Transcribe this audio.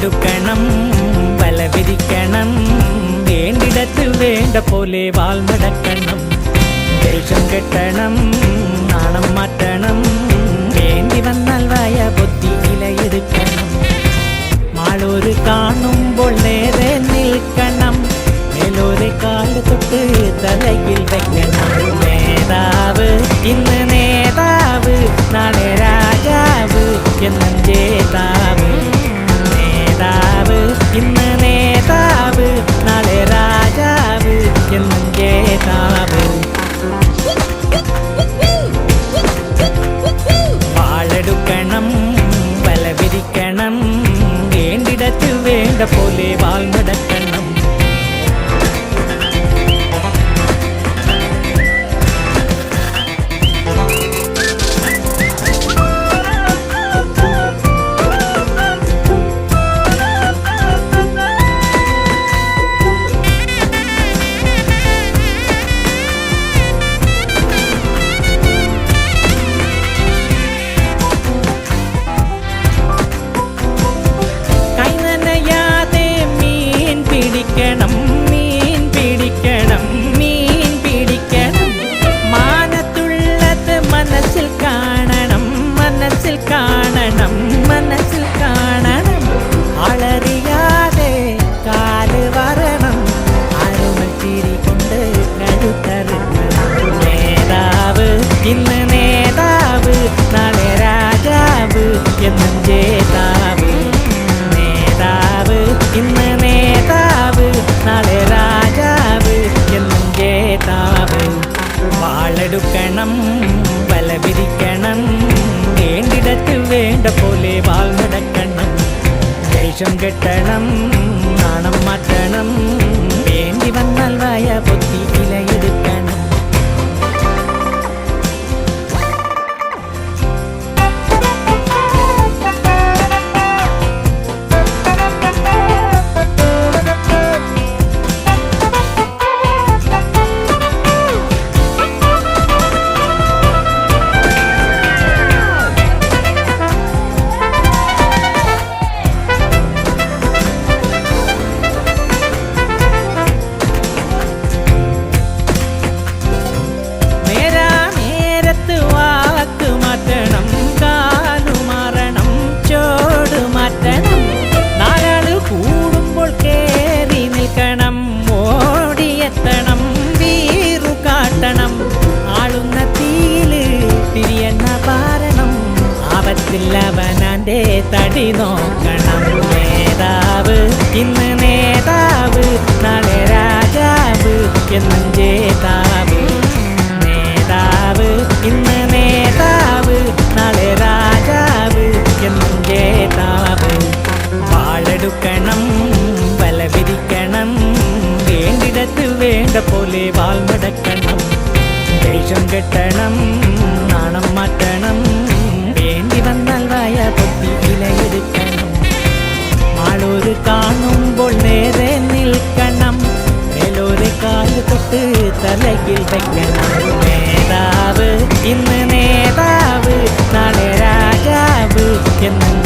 വാളെടുക്കണം വല വിരിക്കണം വേണ്ടിടത്ത് വേണ്ട പോലെ വാൾ മടക്കണം ദേഷ്യം കെട്ടണം നാണം മാറ്റണം വേണ്ടി വന്നാൽ വായ പൊത്തി ഇലയെടുക്കണം മാളൂര് കാണുമ്പോൾ നേരെ നിൽക്കണം മേലോരെ കാല് തൊട്ട് തലയിൽ വെക്കണം നേതാവ് ഇന്ന് നേതാവ് നാളെ രാജാവ് എന്നും ജേതാവ് നേതാവ് ഇന്ന് നേതാവ് നാളെ രാജാവ് എന്നും ജേതാവ് വാളെടുക്കണം വല വിരിക്കണം വേണ്ടിടത്ത് വേണ്ട പോലെ വാൾ മടക്കണം മീൻ പിടിക്കണം മാനത്തുള്ളത് മനസ്സിൽ കാണണം അളറിയാതെ കാല് വരണം ആരുമൽ ചിരി കൊണ്ട് കഴുത്തറുക്കണം നേതാവ് ഇന്ന് നേതാവ് നാളെ രാജാവ് എന്നും ജേതാവ് നേതാവ് ഇന്ന് നേതാവ് നാളെ രാജാവ് എന്നും ജേതാവ് വാളെടുക്കണം വല വിരിക്കണം വേണ്ടിടത്ത് വേണ്ട പോലെ വാൾ നടക്കണം ദേഷ്യം കെട്ടണം നാണം മാറ്റണം വേണ്ടി വന്നാൽ വായ പൊത്തി ഇലയെടുക്കണം ആളുന്ന തീയില് തിരിയെണ്ണ പാരണം ആപത്തില്ലവനാന്റെ തടി നോക്കണം നേതാവ് ഇന്ന് നേതാവ് നാളെ രാജാവ് എന്നും ജേതാവ് നേതാവ് ഇന്ന് നേതാവ് നാളെ രാജാവ് എന്നും ജേതാവ് വാളെടുക്കണം വല വിരിക്കണം വേണ്ടിടത്ത് വേണ്ട പോലെ വാൾ മടക്കണം ദേഷ്യം കെട്ടണം നാണം മാറ്റണം വേണ്ടി വന്നാൽ വായ പൊത്തി ഇലയെടുക്കണം മാളൂര് കാണുമ്പോൾ നേരെ നിൽക്കണം മേലോരെ കാല് തൊട്ട് തലയിൽ വെക്കണം നേതാവ് ഇന്ന് നേതാവ് നാളെ രാജാവ് എന്നും